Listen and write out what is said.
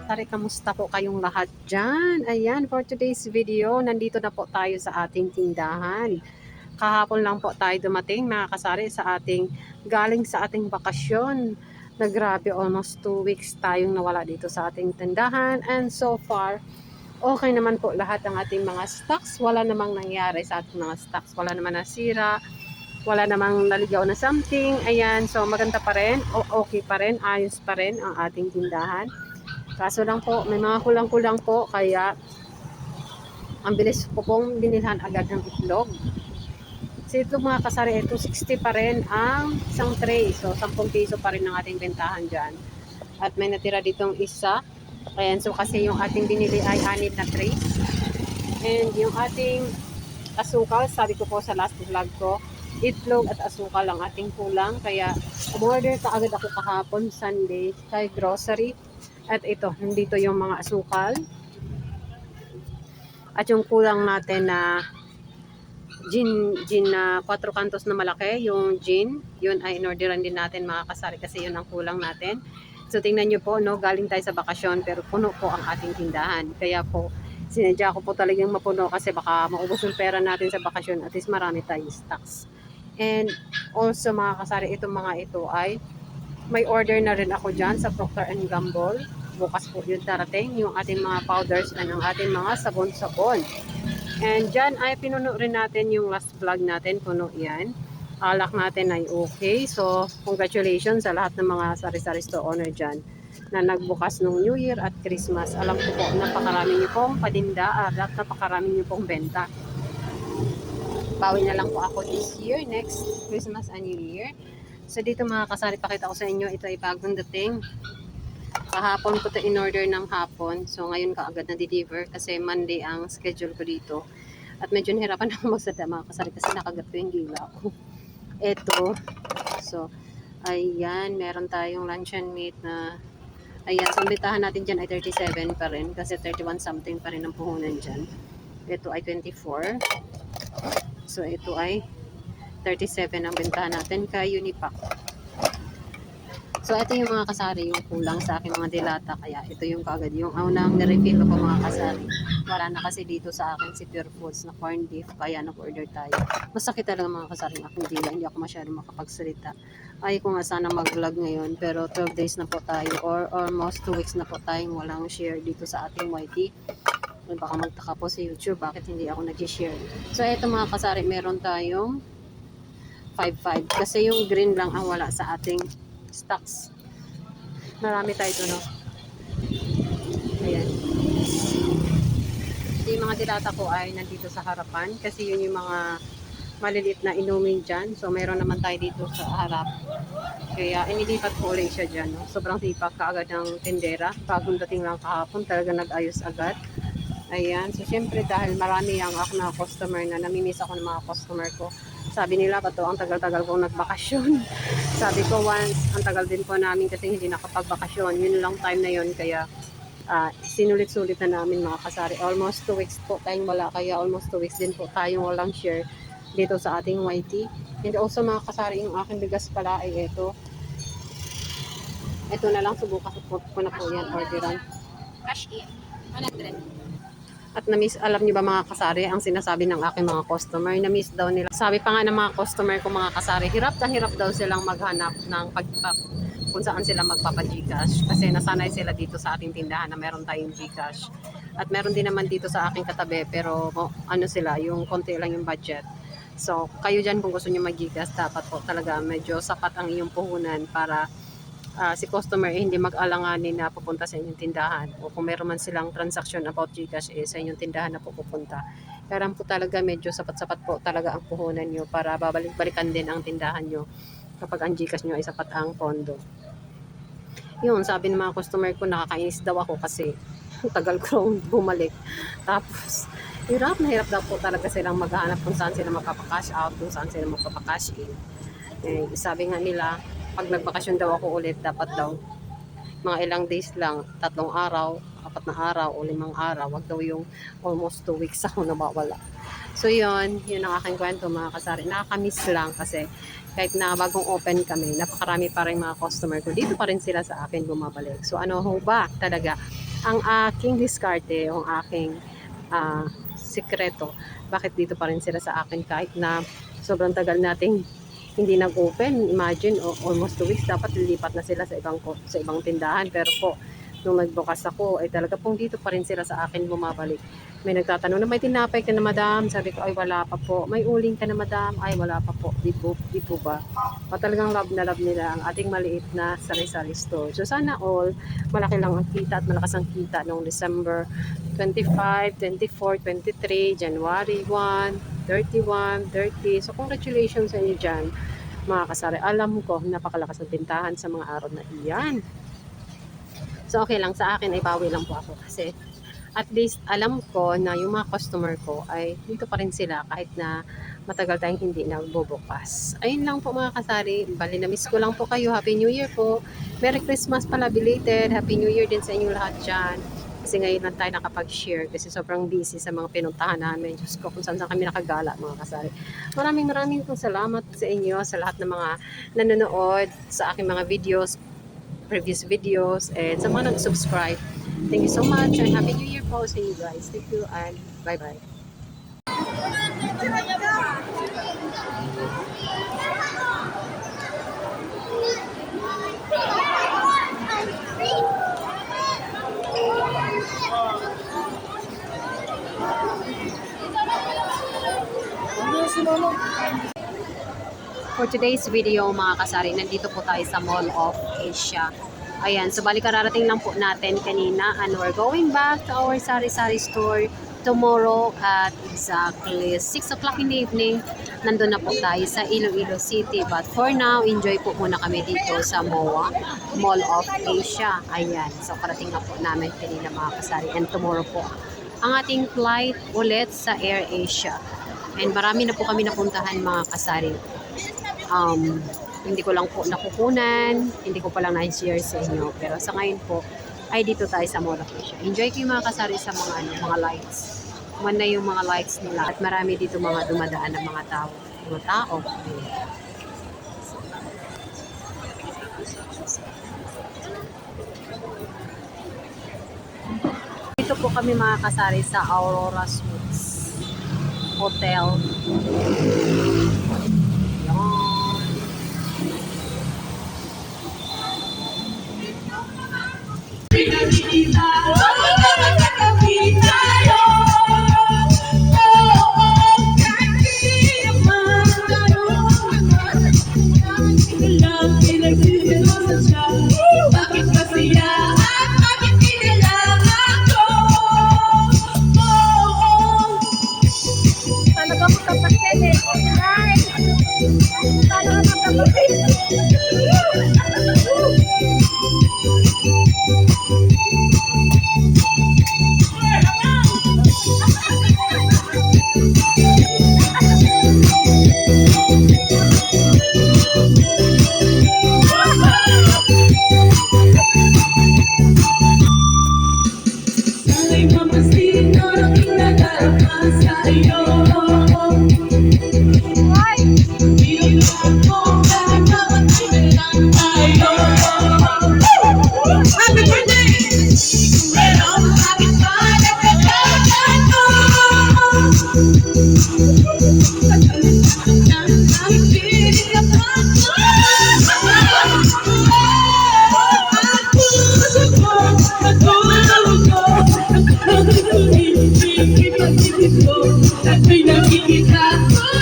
Tari, kamusta po kayong lahat dyan? Ayan, for today's video, nandito na po tayo sa ating tindahan. Kahapon lang po tayo dumating, mga kasari, sa galing sa ating bakasyon. Na grabe, almost 2 weeks tayong nawala dito sa ating tindahan. And so far, okay naman po lahat ng ating mga stocks. Wala namang nangyari sa ating mga stocks. Wala namang nasira. Wala namang naligaw na something. Ayan, so maganda pa rin. Okay pa rin. Ayos pa rin ang ating tindahan. Kaso lang po, may mga kulang-kulang po, kaya ang bilis ko pong binilhan agad ng itlog. So ito mga kasari, ito 60 pa rin ang isang tray. So 10 piso pa rin ang ating bentahan dyan. At may natira ditong isa. Ayan, so kasi yung ating binili ay 6 na trays. And yung ating asukal, sabi ko po sa last vlog ko, itlog at asukal ang ating kulang. Kaya umorder ka agad ako kahapon, Sunday, kay grocery. At ito, nandito yung mga asukal. At yung kulang natin na gin na 4 kantos na malaki, yung gin, yun ay inorderan din natin mga kasari kasi yun ang kulang natin. So tingnan nyo po, no, galing tayo sa bakasyon pero puno po ang ating tindahan. Kaya po, sinadya ko po talagang mapuno kasi baka maubos yung pera natin sa bakasyon, at least marami tayong stocks. And also mga kasari, itong mga ito ay may order na rin ako dyan sa Procter & Gamble. Bukas po yun darating, yung ating mga powders and ang ating mga sabon-sabon. And dyan ay pinuno rin natin yung last vlog natin, puno yan. Alak natin ay okay. So, congratulations sa lahat ng mga sari-sari store owner dyan na nagbukas nung New Year at Christmas. Alam ko po, napakarami niyo pong paninda at napakarami niyo pong benta. Bawi na lang po ako this year, next Christmas and New Year. So dito mga kasari, pakita ko sa inyo, ito ay bagong dating. Kahapon ko ito in-order ng hapon. So ngayon kaagad na deliver kasi Monday ang schedule ko dito. At medyo nahirapan ako magsalita mga kasari kasi nakagat ko yung gila ko. Ito. So, ayan, meron tayong luncheon meat na, ayan, so bitahan natin dyan ay 37 pa rin kasi 31 something pa rin ang puhunan dyan. Ito ay 24. So ito ay 37 ang bentahan natin kay Unipack. So ito yung mga kasari, yung kulang sa aking mga dilata, kaya ito yung kaagad yung unang nirefill ko mga kasari. Wala na kasi dito sa akin si Pure Foods na corned beef, kaya nag-order tayo. Masakit talaga mga kasari ng aking dila, hindi ako masyadong makapagsalita. Ay kung nga sana mag-vlog ngayon, pero 12 days na po tayo or almost 2 weeks na po tayong walang share dito sa ating YT. Baka magtaka po sa YouTube bakit hindi ako nag-share. So ito mga kasari, meron tayong 5.5 kasi yung green lang ang wala sa ating stocks. Marami tayo doon, no? Ayan. Yung mga dilata ko ay nandito sa harapan kasi yun yung mga maliliit na inumin dyan. So mayroon naman tayo dito sa harap. Kaya inilipat ko ulit siya dyan, no? Sobrang sipak kaagad ng tindera. Bagong dating lang kahapon, talaga nag-ayos agad. Ayan. So syempre dahil marami ang ako na customer na namimiss ako ng mga customer ko. Sabi nila, pato, ang tagal-tagal kong nagbakasyon. Sabi ko, once, ang tagal din po namin kasi hindi nakapagbakasyon. Yun lang time na yun, kaya sinulit-sulit na namin mga kasari. Almost 2 weeks po tayong wala, kaya almost 2 weeks din po tayong walang share dito sa ating YT. And also mga kasari, yung aking bigas pala ay ito. Ito na lang, subukan ko na po yan, orderan. Cash in. 100. At na-miss, alam niyo ba mga kasari, ang sinasabi ng aking mga customer, na-miss daw nila. Sabi pa nga ng mga customer ko mga kasari, hirap na hirap daw silang maghanap ng kung saan sila magpapa-Gcash. Kasi nasanay sila dito sa ating tindahan na meron tayong Gcash. At meron din naman dito sa aking katabi, pero ano sila, yung konti lang yung budget. So, kayo dyan kung gusto niyo mag-Gcash, dapat po talaga medyo sapat ang iyong puhunan para si customer hindi mag-alanganin na pupunta sa inyong tindahan, o kung meron man silang transaction about Gcash sa inyong tindahan na pupunta. Kaya po talaga medyo sapat-sapat po talaga ang puhunan nyo para babalik-balikan din ang tindahan nyo kapag ang Gcash nyo ay sapat ang pondo. Yun, sabi ng mga customer ko, nakakainis daw ako kasi tagal kong bumalik. Tapos hirap na hirap daw po talaga silang maghahanap kung saan sila magpapa-cash out, kung saan sila magpapa-cash in. Sabi nga nila, pag nagbakasyon daw ako ulit, dapat daw mga ilang days lang, 3 araw, 4 na araw o 5 araw, wag daw yung almost 2 weeks ako nawawala. So yun ang aking kwento mga kasari. Nakakamiss lang kasi kahit na bagong open kami, napakarami pa rin mga customer ko, dito pa rin sila sa akin bumabalik. So ano ho ba talaga, Ang aking diskarte, yung aking sikreto, bakit dito pa rin sila sa akin kahit na sobrang tagal nating hindi nag-open. Imagine, almost 2 weeks, dapat lilipat na sila sa ibang tindahan. Pero po, nung nagbukas ako, ay talaga pong dito pa rin sila sa akin bumabalik. May nagtatanong na may tinapay ka na madam. Sabi ko, ay wala pa po. May uling ka na madam. Ay wala pa po. Di po ba? Talagang love na love nila ang ating maliit na sari-sari store. So sana all, malaki lang ang kita at malakas ang kita noong December 25, 24, 23, January 1, 31, 30. So congratulations sa inyo dyan, mga kasari. Alam ko, napakalakas ng tintahan sa mga araw na iyan. So okay lang, sa akin ay bawi lang po ako kasi at least alam ko na yung mga customer ko ay dito pa rin sila kahit na matagal tayong hindi nagbubukas. Ayun lang po mga kasari, bali na miss ko lang po kayo. Happy New Year po. Merry Christmas pala belated. Happy New Year din sa inyo lahat dyan. Kasi ngayon lang tayo nakapag-share kasi sobrang busy sa mga pinuntahan namin. Diyos ko, kung saan kami nakagala mga kasari. Maraming pong salamat sa inyo, sa lahat ng mga nanonood sa aking mga videos, previous videos, and sa mga nag-subscribe. Thank you so much and Happy New Year po sa you guys. Thank you and bye-bye. For today's video mga kasari, nandito po tayo sa Mall of Asia. Ayan, so bali kararating lang po natin kanina and we're going back to our sari-sari store tomorrow at exactly 6 o'clock in the evening. Nandun na po tayo sa Iloilo City. But for now, enjoy po muna kami dito sa MOA, Mall of Asia. Ayan, so karating na po namin kanina mga kasari. And tomorrow po ang ating flight ulit sa Air Asia. And marami na po kami napuntahan mga kasari. Hindi ko lang po nakukunan, hindi ko pa lang na-share sa inyo. Pero sa ngayon po, ay dito tayo sa Mall of Asia. Enjoy kayo mga kasari sa mga lights. One na yung mga lights nila. At marami dito mga dumadaan ng mga tao. Dito po kami mga kasari sa Aurora Suites Hotel. Bakit ba siya at bakit nilalang ako? Talaga mo kapatid eh. Talaga mo kapatid. At may nakikita ko